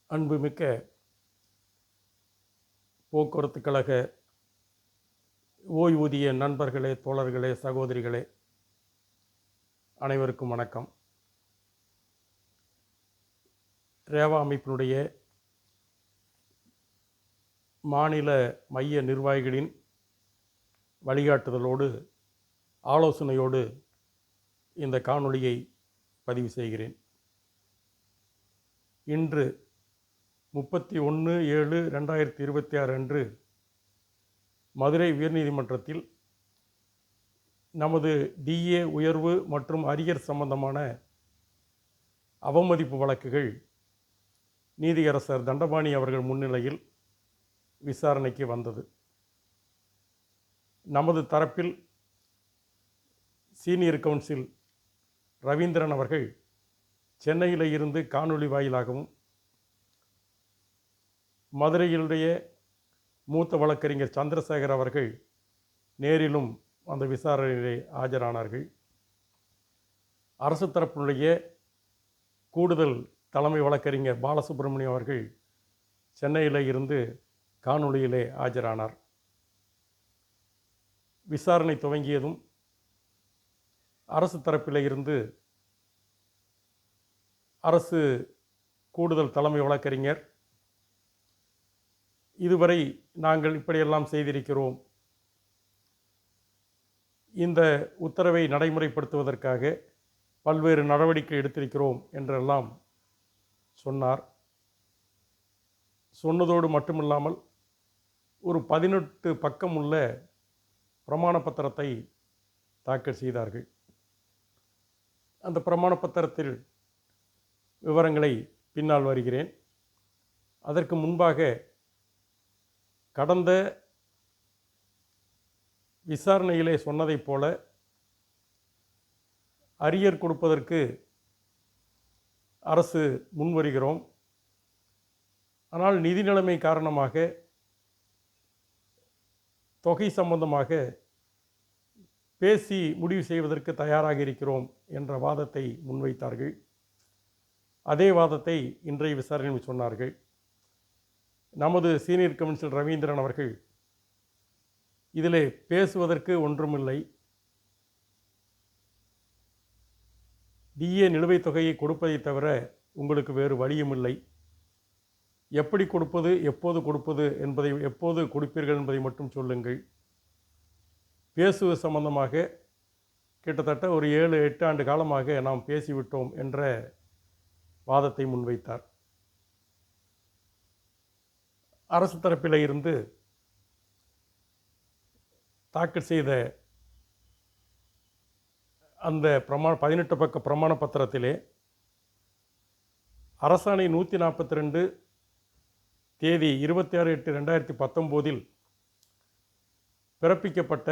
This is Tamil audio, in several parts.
அன்புமிக்க போக்குவரத்து கழக ஓய்வூதிய நண்பர்களே, தோழர்களே, சகோதரிகளே, அனைவருக்கும் வணக்கம். ரேவா அமைப்பினுடைய மாநில மைய நிர்வாகிகளின் வழிகாட்டுதலோடு, ஆலோசனையோடு இந்த காணொளியை பதிவு செய்கிறேன். இன்று 31/7/2026 அன்று மதுரை உயர்நீதிமன்றத்தில் நமது டிஏ உயர்வு மற்றும் அரியர் சம்பந்தமான அவமதிப்பு வழக்குகள் நீதியரசர் தண்டபாணி அவர்கள் முன்னிலையில் விசாரணைக்கு வந்தது. நமது தரப்பில் சீனியர் கவுன்சில் ரவீந்திரன் அவர்கள் சென்னையில் இருந்து காணொளி வாயிலாகவும், மதுரையிலுடைய மூத்த வழக்கறிஞர் சந்திரசேகர் அவர்கள் நேரிலும் அந்த விசாரணையிலே ஆஜரானார்கள். அரசு தரப்பினுடைய கூடுதல் தலைமை வழக்கறிஞர் பாலசுப்ரமணியம் அவர்கள் சென்னையில் இருந்து காணொளியிலே ஆஜரானார். விசாரணை துவங்கியதும் அரசு தரப்பில் இருந்து அரசு கூடுதல் தலைமை வழக்கறிஞர், இதுவரை நாங்கள் இப்படியெல்லாம் செய்திருக்கிறோம், இந்த உத்தரவை நடைமுறைப்படுத்துவதற்காக பல்வேறு நடவடிக்கை எடுத்திருக்கிறோம் என்றெல்லாம் சொன்னார். சொன்னதோடு மட்டுமில்லாமல் ஒரு 18 பக்கம் உள்ள பிரமாண பத்திரத்தை தாக்கல் செய்தார்கள். அந்த பிரமாண பத்திரத்தில் விவரங்களை பின்னால் வருகிறேன். அதற்கு முன்பாக கடந்த விசாரணையிலே சொன்னதைப் போல அரியர் கொடுப்பதற்கு அரசு முன்வருகிறோம். ஆனால் நிதி நிலைமை காரணமாக தொகை சம்பந்தமாக பேசி முடிவு செய்வதற்கு தயாராக இருக்கிறோம் என்ற வாதத்தை முன்வைத்தார்கள். அதே வாதத்தை இன்றைய விசாரணையில் சொன்னார்கள். நமது சீனியர் கவுன்சில் ரவீந்திரன் அவர்கள் இதிலே பேசுவதற்கு ஒன்றுமில்லை, டிஏ நிலுவைத் தொகையை கொடுப்பதை தவிர உங்களுக்கு வேறு வழியும் இல்லை, எப்படி கொடுப்பது, எப்போது கொடுப்பது என்பதை, எப்போது கொடுப்பீர்கள் என்பதை மட்டும் சொல்லுங்கள், பேசுவது சம்பந்தமாக கிட்டத்தட்ட ஒரு 7-8 ஆண்டு காலமாக நாம் பேசிவிட்டோம் என்ற வாதத்தை முன்வைத்தார். அரசு தரப்பில் இருந்து தாக்கல் செய்த அந்த 18 பக்க பிரமாண பத்திரத்திலே அரசாணை 142 தேதி 26/8/2019 பிறப்பிக்கப்பட்ட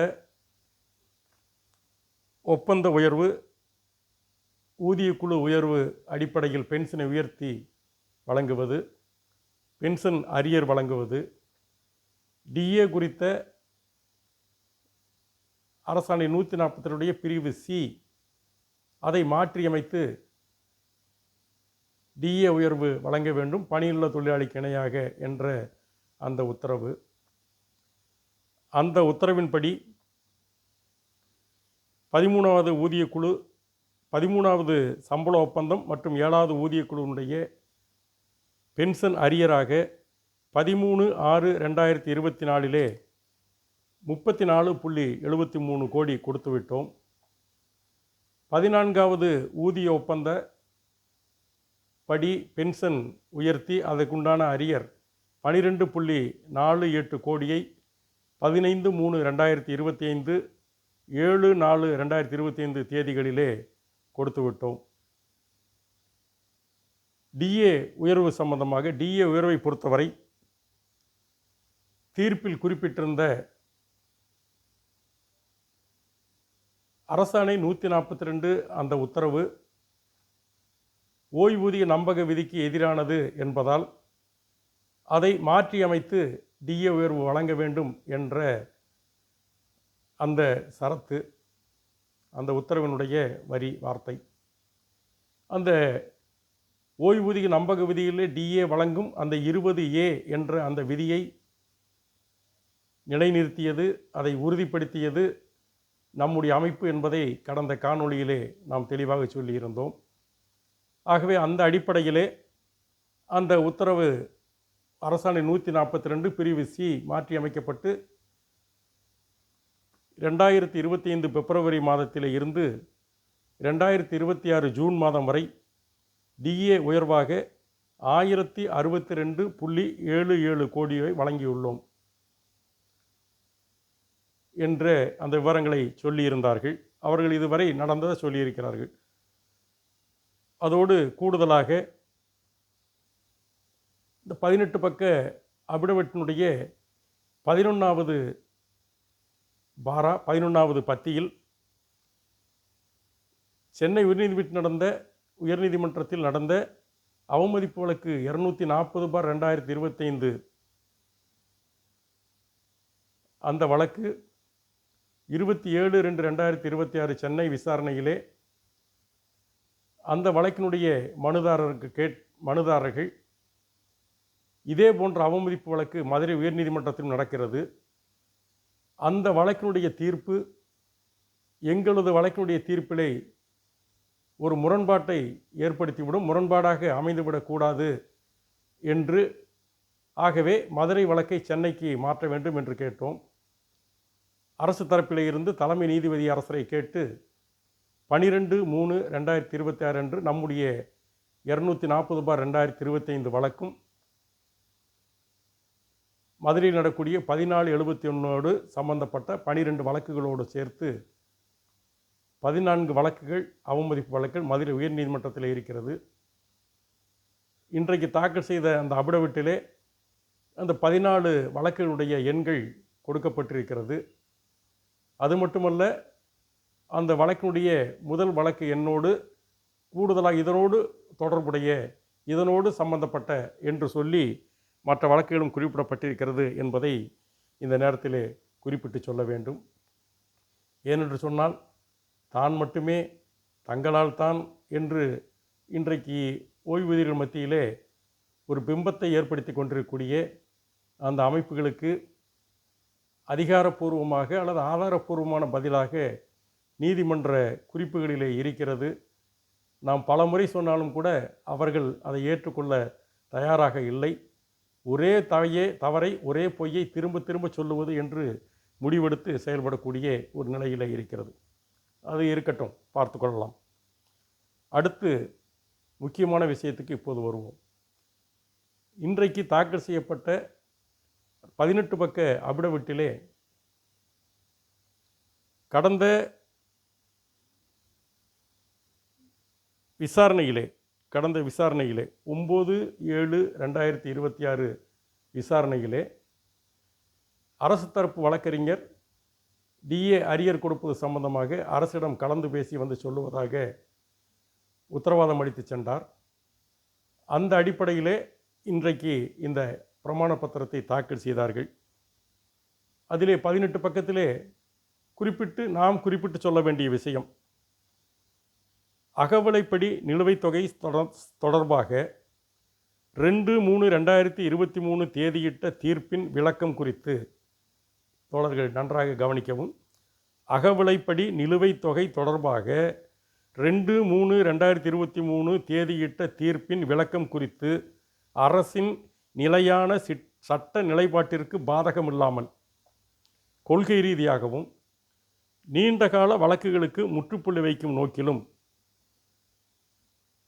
ஒப்பந்த உயர்வு, ஊதியக்குழு உயர்வு அடிப்படையில் பென்ஷனை உயர்த்தி வழங்குவது, பென்ஷன் அரியர் வழங்குவது, டிஏ குறித்த அரசாணை 142 பிரிவு சி அதை மாற்றியமைத்து டிஏ உயர்வு வழங்க வேண்டும், பணியுள்ள தொழிலாளிக்கு இணையாக என்ற அந்த உத்தரவு. அந்த உத்தரவின்படி 13வது ஊதியக்குழு, 13வது சம்பள ஒப்பந்தம் மற்றும் 7வது ஊதியக்குழுவினுடைய பென்ஷன் அரியராக 13/6/2024 34.73 கோடி கொடுத்துவிட்டோம். 14வது ஊதிய ஒப்பந்த படி பென்ஷன் உயர்த்தி அதற்குண்டான அரியர் 12.48 கோடியை 15/3/2025 7/4/2025 தேதிகளிலே கொடுத்துவிட்டோம். டிஏ உயர்வு சம்பந்தமாக, டிஏ உயர்வை பொறுத்தவரை தீர்ப்பில் குறிப்பிட்டிருந்த அரசாணை 142 அந்த உத்தரவு ஓய்வூதிய நம்பக விதிக்கு எதிரானது என்பதால் அதை மாற்றியமைத்து டிஏ உயர்வு வழங்க வேண்டும் என்ற அந்த சரத்து, அந்த உத்தரவினுடைய வரி வார்த்தை. அந்த ஓய்வூதிய நம்பக விதியிலே டிஏ வழங்கும் அந்த 20A என்ற அந்த விதியை நிலைநிறுத்தியது, அதை உறுதிப்படுத்தியது நம்முடைய அமைப்பு என்பதை கடந்த காணொளியிலே நாம் தெளிவாக சொல்லியிருந்தோம். ஆகவே அந்த அடிப்படையிலே அந்த உத்தரவு அரசாணை 142 பிரிவு சி மாற்றி அமைக்கப்பட்டு 2025 பிப்ரவரி மாதத்திலே இருந்து 2026 ஜூன் மாதம் வரை டிஏ உயர்வாக 1062.77 கோடியை வழங்கியுள்ளோம் என்ற அந்த விவரங்களை சொல்லியிருந்தார்கள். அவர்கள் இதுவரை நடந்ததை சொல்லியிருக்கிறார்கள். அதோடு கூடுதலாக இந்த 18 பக்க அபிடவிட்டினுடைய 11வது பாரா 11வது பத்தியில் சென்னை உயர்நீதிமன்றத்தில் நடந்த அவமதிப்பு வழக்கு 240/2025 அந்த வழக்கு 27/2/2026 சென்னை விசாரணையிலே அந்த வழக்கினுடைய மனுதாரர்கள் இதே போன்ற அவமதிப்பு வழக்கு மதுரை உயர்நீதிமன்றத்திலும் நடக்கிறது. அந்த வழக்கினுடைய தீர்ப்பு எங்களது வழக்கினுடைய தீர்ப்பிலே ஒரு முரண்பாட்டை ஏற்படுத்திவிடும், முரண்பாடாக அமைந்துவிடக்கூடாது என்று ஆகவே மதுரை வழக்கை சென்னைக்கு மாற்ற வேண்டும் என்று கேட்டோம். அரசு தரப்பிலே இருந்து தலைமை நீதிபதி அரசரை கேட்டு 12/3/2026 அன்று நம்முடைய 240/2025 வழக்கும் மதுரையில் நடக்கூடிய 1471 சம்பந்தப்பட்ட 12 வழக்குகளோடு சேர்த்து 14 வழக்குகள் அவமதிப்பு வழக்குகள் மதுரை உயர்நீதிமன்றத்தில் இருக்கிறது. இன்றைக்கு தாக்கல் செய்த அந்த அபிடவிட்டிலே அந்த 14 வழக்குகளுடைய எண்கள் கொடுக்கப்பட்டிருக்கிறது. அது மட்டுமல்ல, அந்த வழக்கினுடைய முதல் வழக்கு எண்ணோடு கூடுதலாக இதனோடு சம்பந்தப்பட்ட என்று சொல்லி மற்ற வழக்குகளும் குறிப்பிடப்பட்டிருக்கிறது என்பதை இந்த நேரத்திலே குறிப்பிட்டு சொல்ல வேண்டும். ஏனென்று சொன்னால், தான் மட்டுமே தங்களால் தான் என்று இன்றைக்கு ஓய்வூதியர்கள் மத்தியிலே ஒரு பிம்பத்தை ஏற்படுத்தி கொண்டிருக்கக்கூடிய அந்த அமைப்புகளுக்கு அதிகாரப்பூர்வமாக அல்லது ஆதாரப்பூர்வமான பதிலாக நீதிமன்ற குறிப்புகளிலே இருக்கிறது. நாம் பல முறை சொன்னாலும் கூட அவர்கள் அதை ஏற்றுக்கொள்ள தயாராக இல்லை. ஒரே தவறை ஒரே பொய்யை திரும்ப திரும்ப சொல்லுவது என்று முடிவெடுத்து செயல்படக்கூடிய ஒரு நிலையில் இருக்கிறது. அது இருக்கட்டும், பார்த்து கொள்ளலாம். அடுத்து முக்கியமான விஷயத்துக்கு இப்போது வருவோம். இன்றைக்கு தாக்கல் செய்யப்பட்ட 18 பக்க அபிடவிட்டிலே கடந்த விசாரணையிலே 9/7/2026 விசாரணையிலே அரசு தரப்பு வழக்கறிஞர் டிஏ அரியர் கொடுப்பது சம்பந்தமாக அரசிடம் கலந்து பேசி வந்து சொல்லுவதாக உத்தரவாதம் அளித்து சென்றார். அந்த அடிப்படையிலே இன்றைக்கு இந்த பிரமாண பத்திரத்தை தாக்கல் செய்தார்கள். அதிலே 18 பக்கத்திலே நாம் குறிப்பிட்டு சொல்ல வேண்டிய விஷயம், அகவிலைப்படி நிலுவைத் தொகை தொடர்பாக 2/3/2023 தேதியிட்ட தீர்ப்பின் விளக்கம் குறித்து தோழர்கள் நன்றாக கவனிக்கவும். அகவிலைப்படி நிலுவைத் தொகை தொடர்பாக 2/3/2023 தேதியிட்ட தீர்ப்பின் விளக்கம் குறித்து அரசின் நிலையான சட்ட நிலைப்பாட்டிற்கு பாதகமில்லாமல் கொள்கை ரீதியாகவும் நீண்டகால வழக்குகளுக்கு முற்றுப்புள்ளி வைக்கும் நோக்கிலும்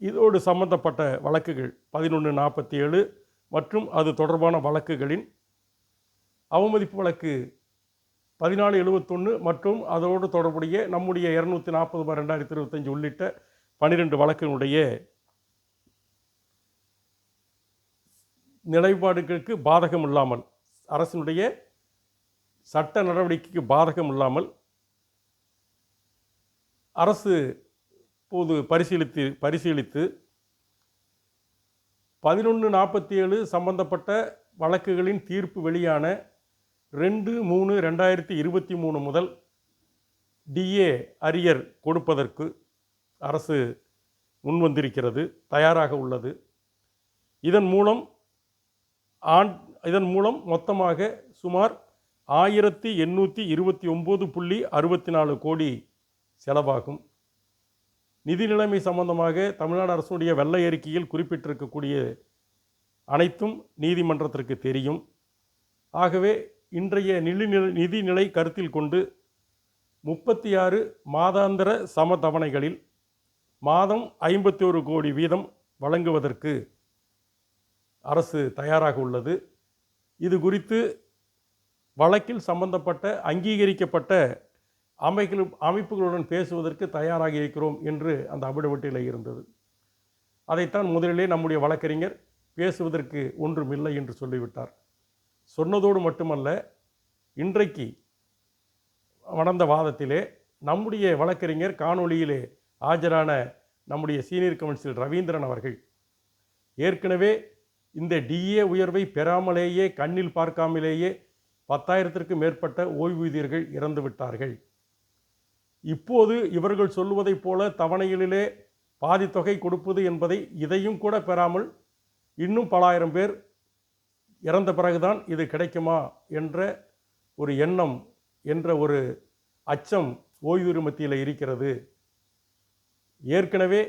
இதோடு சம்பந்தப்பட்ட வழக்குகள் 1147 மற்றும் அது தொடர்பான வழக்குகளின் அவமதிப்பு வழக்கு 1471 மற்றும் அதோடு தொடர்புடைய நம்முடைய 240/2025 உள்ளிட்ட 12 வழக்கினுடைய நிலைப்பாடுகளுக்கு பாதகம் இல்லாமல், அரசினுடைய சட்ட நடவடிக்கைக்கு பாதகம் இல்லாமல் அரசு போது பரிசீலித்து 1147 சம்பந்தப்பட்ட வழக்குகளின் தீர்ப்பு வெளியான 2/3/2023 முதல் டிஏ அரியர் கொடுப்பதற்கு அரசு முன்வந்திருக்கிறது, தயாராக உள்ளது. இதன் மூலம் மொத்தமாக சுமார் 1829.64 கோடி செலவாகும். நிதி நிலைமை சம்பந்தமாக தமிழ்நாடு அரசுடைய வெள்ளை அறிக்கையில் குறிப்பிட்டிருக்கக்கூடிய அனைத்தும் நீதிமன்றத்திற்கு தெரியும். ஆகவே இன்றைய நிதிநிலை கருத்தில் கொண்டு 36 மாதாந்திர சமதவணைகளில் மாதம் 51 கோடி வீதம் வழங்குவதற்கு அரசு தயாராக உள்ளது. இது குறித்து வழக்கில் சம்பந்தப்பட்ட அங்கீகரிக்கப்பட்ட அமைப்புகளுடன் பேசுவதற்கு தயாராக இருக்கிறோம் என்று அந்த அபிடவிட்டில் இருந்தது. அதைத்தான் முதலிலே நம்முடைய வழக்கறிஞர் பேசுவதற்கு ஒன்றுமில்லை என்று சொல்லிவிட்டார். சொன்னதோடு மட்டுமல்ல, இன்றைக்கு நடந்த வாதத்திலே நம்முடைய வழக்கறிஞர் காணொளியிலே ஆஜரான நம்முடைய சீனியர் கவுன்சில் ரவீந்திரன் அவர்கள் ஏற்கனவே இந்த டிஏ உயர்வை பெறாமலேயே கண்ணில் பார்க்காமலேயே 10,000க்கும் மேற்பட்ட ஓய்வூதியர்கள் இறந்து விட்டார்கள். இப்போது இவர்கள் சொல்லுவதைப் போல தவணைகளிலே பாதி தொகை கொடுப்பது என்பதை இதையும் கூட பெறாமல் இன்னும் பல ஆயிரம் பேர் இறந்த பிறகுதான் இது கிடைக்குமா என்ற ஒரு எண்ணம், என்ற ஒரு அச்சம் ஓய்வூதியர் மத்தியில் இருக்கிறது. ஏற்கனவே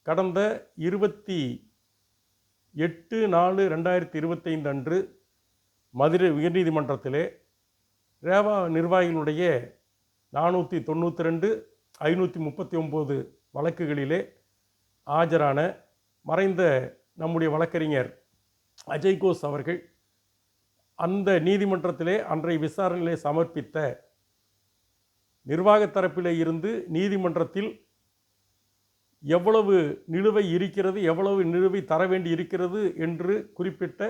கடந்த 28/4/2025 அன்று மதுரை உயர்நீதிமன்றத்திலே ரேவா நிர்வாகிகளுடைய 492 539 வழக்குகளிலே ஆஜரான மறைந்த நம்முடைய வழக்கறிஞர் அஜய் கோஷ் அவர்கள் அந்த நீதிமன்றத்திலே அன்றைய விசாரணையிலே சமர்ப்பித்த நிர்வாக தரப்பிலே இருந்து நீதிமன்றத்தில் எவ்வளவு நிலுவை இருக்கிறது, எவ்வளவு நிலுவை தர வேண்டி இருக்கிறது என்று குறிப்பிட்ட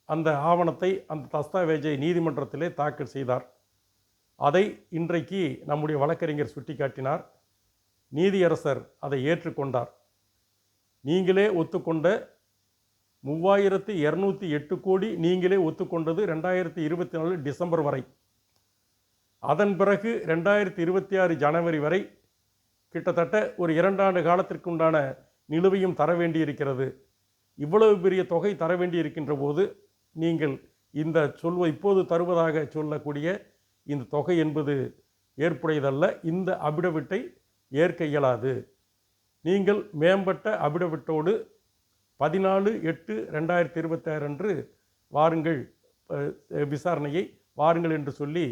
அந்த ஆவணத்தை, அந்த தஸ்தாவேஜை நீதிமன்றத்திலே தாக்கல் செய்தார். அதை இன்றைக்கு நம்முடைய வழக்கறிஞர் சுட்டிக்காட்டினார். நீதியரசர் அதை ஏற்றுக்கொண்டார். நீங்களே ஒத்துக்கொண்ட 3208 கோடி நீங்களே ஒத்துக்கொண்டது 2024 டிசம்பர் வரை. அதன் பிறகு 2026 ஜனவரி வரை கிட்டத்தட்ட ஒரு 2 ஆண்டு காலத்திற்கு உண்டான நிலுவையும் தர வேண்டியிருக்கிறது. இவ்வளவு பெரிய தொகை தர வேண்டியிருக்கின்ற போது நீங்கள் இந்த இப்போது தருவதாக சொல்லக்கூடிய இந்த தொகை என்பது ஏற்புடையதல்ல. இந்த அபிடவிட்டை ஏற்க இயலாது. நீங்கள் மேம்பட்ட அபிடவிட்டோடு 14/8/2026 அன்று வாருங்கள், விசாரணையை வாருங்கள் என்று சொல்லி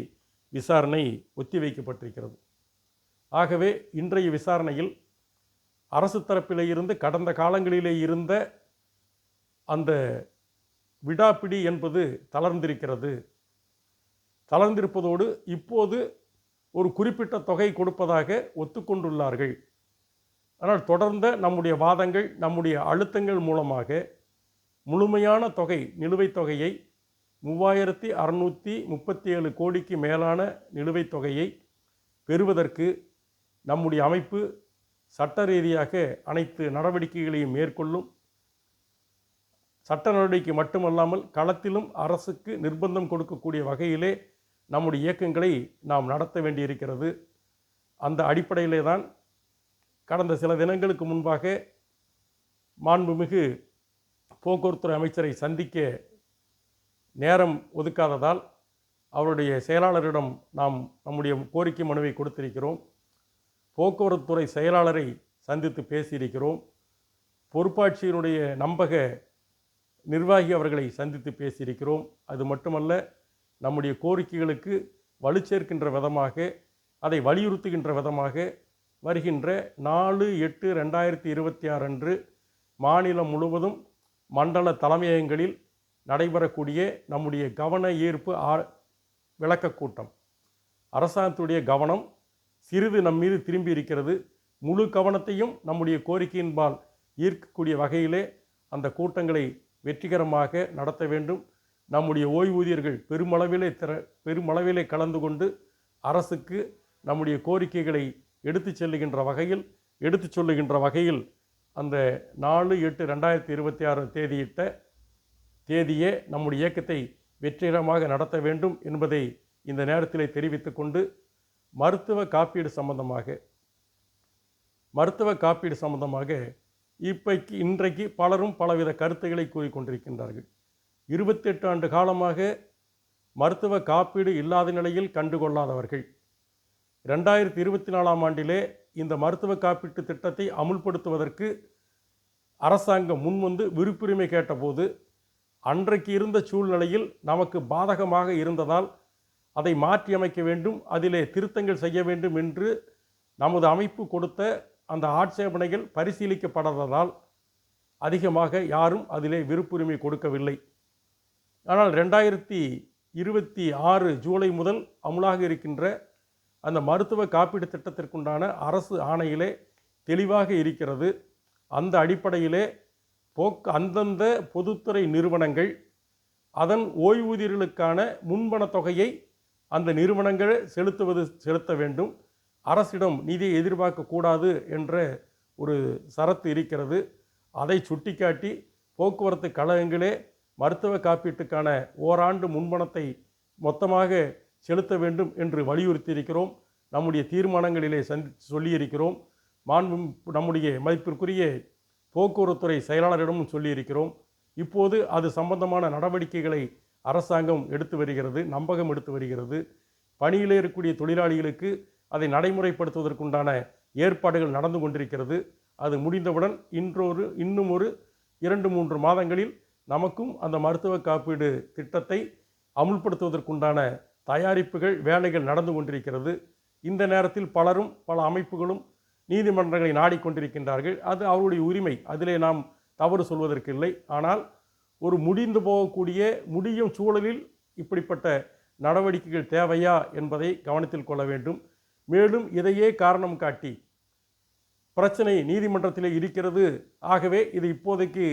விசாரணை ஒத்திவைக்கப்பட்டிருக்கிறது. ஆகவே இன்றைய விசாரணையில் அரசு தரப்பிலே இருந்து கடந்த காலங்களிலே இருந்த அந்த விடாப்பிடி என்பது தளர்ந்திருக்கிறது. தளர்ந்திருப்பதோடு இப்போது ஒரு குறிப்பிட்ட தொகை கொடுப்பதாக ஒத்துக்கொண்டுள்ளார்கள். ஆனால் தொடர்ந்த நம்முடைய வாதங்கள், நம்முடைய அழுத்தங்கள் மூலமாக முழுமையான தொகை, நிலுவைத் தொகையை 3637 கோடிக்கு மேலான நிலுவைத் தொகையை பெறுவதற்கு நம்முடைய அமைப்பு சட்ட ரீதியாக அனைத்து நடவடிக்கைகளையும் மேற்கொள்ளும். சட்ட நடவடிக்கை மட்டுமல்லாமல் களத்திலும் அரசுக்கு நிர்பந்தம் கொடுக்கக்கூடிய வகையிலே நம்முடைய இயக்கங்களை நாம் நடத்த வேண்டியிருக்கிறது. அந்த அடிப்படையிலே தான் கடந்த சில தினங்களுக்கு முன்பாக மாண்புமிகு போக்குவரத்துறை அமைச்சரை சந்திக்க நேரம் ஒதுக்காததால் அவருடைய செயலாளரிடம் நாம் நம்முடைய கோரிக்கை மனுவை கொடுத்திருக்கிறோம். போக்குவரத்துறை செயலாளரை சந்தித்து பேசியிருக்கிறோம். பொறுப்பாட்சியினுடைய நம்பக நிர்வாகி அவர்களை சந்தித்து பேசியிருக்கிறோம். அது மட்டுமல்ல, நம்முடைய கோரிக்கைகளுக்கு வலு சேர்க்கின்ற விதமாக, அதை வலியுறுத்துகின்ற விதமாக வருகின்ற 4/8/2026 அன்று மாநிலம் முழுவதும் மண்டல தலைமையகங்களில் நடைபெறக்கூடிய நம்முடைய கவன ஈர்ப்பு விளக்கக் கூட்டம். அரசாங்கத்துடைய கவனம் சிறிது நம் மீது திரும்பி இருக்கிறது. முழு கவனத்தையும் நம்முடைய கோரிக்கையின்பால் ஈர்க்கக்கூடிய வகையிலே அந்த கூட்டங்களை வெற்றிகரமாக நடத்த வேண்டும். நம்முடைய ஓய்வூதியர்கள் பெருமளவிலே கலந்து கொண்டு அரசுக்கு நம்முடைய கோரிக்கைகளை எடுத்துச் சொல்லுகின்ற வகையில் அந்த 4/8/2026 தேதியே நம்முடைய இயக்கத்தை வெற்றிகரமாக நடத்த வேண்டும் என்பதை இந்த நேரத்தில் தெரிவித்துக் கொண்டு, மருத்துவ காப்பீடு சம்பந்தமாக மருத்துவ காப்பீடு சம்பந்தமாக இன்றைக்கு பலரும் பலவித கருத்துக்களை கூறிக்கொண்டிருக்கின்றார்கள். 28 ஆண்டு காலமாக மருத்துவ காப்பீடு இல்லாத நிலையில் கண்டுகொள்ளாதவர்கள் 2024ஆம் ஆண்டிலே இந்த மருத்துவ காப்பீட்டு திட்டத்தை அமுல்படுத்துவதற்கு அரசாங்கம் முன்வந்து விருப்புரிமை கேட்டபோது அன்றைக்கு இருந்த சூழ்நிலையில் நமக்கு பாதகமாக இருந்ததால் அதை மாற்றியமைக்க வேண்டும், அதிலே திருத்தங்கள் செய்ய வேண்டும் என்று நமது அமைப்பு கொடுத்த அந்த ஆட்சேபனைகள் பரிசீலிக்கப்படாததால் அதிகமாக யாரும் அதிலே விருப்புரிமை கொடுக்கவில்லை. ஆனால் 2026 ஜூலை முதல் அமுலாக இருக்கின்ற அந்த மருத்துவ காப்பீடு திட்டத்திற்குண்டான அரசு ஆணையிலே தெளிவாக இருக்கிறது. அந்த அடிப்படையிலே அந்தந்த பொதுத்துறை நிறுவனங்கள் அதன் ஓய்வூதியர்களுக்கான முன்பண தொகையை அந்த நிறுவனங்கள் செலுத்த வேண்டும். அரசிடம் நிதியை எதிர்பார்க்கக்கூடாது என்ற ஒரு சரத்து இருக்கிறது. அதை சுட்டிக்காட்டி போக்குவரத்து கழகங்களே மருத்துவ காப்பீட்டுக்கான ஓராண்டு முன்பணத்தை மொத்தமாக செலுத்த வேண்டும் என்று வலியுறுத்தியிருக்கிறோம். நம்முடைய தீர்மானங்களிலே சொல்லியிருக்கிறோம். நம்முடைய மதிப்பிற்குரிய போக்குவரத்துறை செயலாளரிடமும் சொல்லியிருக்கிறோம். இப்போது அது சம்பந்தமான நடவடிக்கைகளை அரசாங்கம் எடுத்து வருகிறது, நம்பகம் எடுத்து வருகிறது. பணியிலே இருக்கக்கூடிய தொழிலாளிகளுக்கு அதை நடைமுறைப்படுத்துவதற்குண்டான ஏற்பாடுகள் நடந்து கொண்டிருக்கிறது. அது முடிந்தவுடன் இன்னும் ஒரு 2-3 மாதங்களில் நமக்கும் அந்த மருத்துவ காப்பீடு திட்டத்தை அமுல்படுத்துவதற்குண்டான தயாரிப்புகள் வேலைகள் நடந்து கொண்டிருக்கிறது. இந்த நேரத்தில் பலரும் பல அமைப்புகளும் நீதிமன்றங்களை நாடிக்கொண்டிருக்கின்றார்கள். அது அவருடைய உரிமை, அதிலே நாம் தவறு சொல்வதற்கில்லை. ஆனால் ஒரு முடியும் சூழலில் இப்படிப்பட்ட நடவடிக்கைகள் தேவையா என்பதை கவனத்தில் கொள்ள வேண்டும். மேலும் இதையே காரணம் காட்டி பிரச்சனை நீதிமன்றத்திலே இருக்கிறது, ஆகவே இது இப்போதைக்கு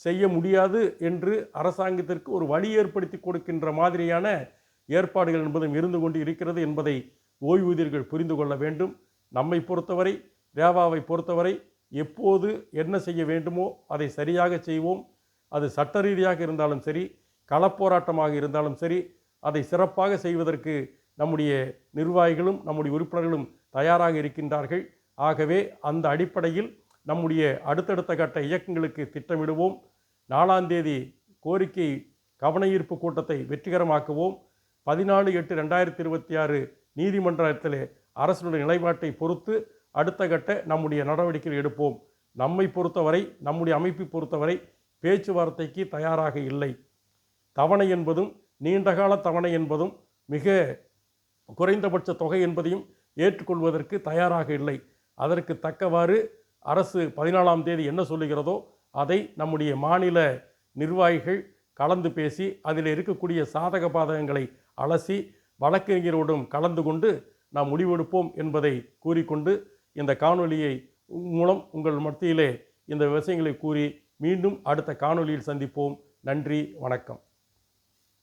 செய்ய முடியாது என்று அரசாங்கத்திற்கு ஒரு வழி ஏற்படுத்தி கொடுக்கின்ற மாதிரியான ஏற்பாடுகள் என்பதும் இருந்து கொண்டு இருக்கிறது என்பதை ஓய்வூதியர்கள் புரிந்து கொள்ள வேண்டும். நம்மை பொறுத்தவரை, ரேவாவை பொறுத்தவரை எப்போது என்ன செய்ய வேண்டுமோ அதை சரியாக செய்வோம். அது சட்ட ரீதியாக இருந்தாலும் சரி, களப்போராட்டமாக இருந்தாலும் சரி, அதை சிறப்பாக செய்வதற்கு நம்முடைய நிர்வாகிகளும் நம்முடைய உறுப்பினர்களும் தயாராக இருக்கின்றார்கள். ஆகவே அந்த அடிப்படையில் நம்முடைய அடுத்தடுத்த கட்ட இயக்கங்களுக்கு திட்டமிடுவோம். 4ஆம் தேதி கோரிக்கை கவனஈர்ப்பு கூட்டத்தை வெற்றிகரமாக்குவோம். 14/8/2026 நீதிமன்றத்திலே அரசினுடைய நிலைப்பாட்டை பொறுத்து அடுத்த கட்ட நம்முடைய நடவடிக்கைகள் எடுப்போம். நம்மை பொறுத்தவரை, நம்முடைய அமைப்பை பொறுத்தவரை பேச்சுவார்த்தைக்கு தயாராக இல்லை. தவணை என்பதும் நீண்டகால தவணை என்பதும் மிக குறைந்தபட்ச தொகை என்பதையும் ஏற்றுக்கொள்வதற்கு தயாராக இல்லை. அதற்கு தக்கவாறு அரசு 14ஆம் தேதி என்ன சொல்லுகிறதோ அதை நம்முடைய மாநில நிர்வாகிகள் கலந்து பேசி அதில் இருக்கக்கூடிய சாதக பாதகங்களை அலசி வழக்கறிஞரோடும் கலந்து கொண்டு நாம் முடிவெடுப்போம் என்பதை கூறிக்கொண்டு இந்த காணொலியை மூலம் உங்கள் மத்தியிலே இந்த விஷயங்களை கூறி மீண்டும் அடுத்த காணொலியில் சந்திப்போம். நன்றி, வணக்கம்.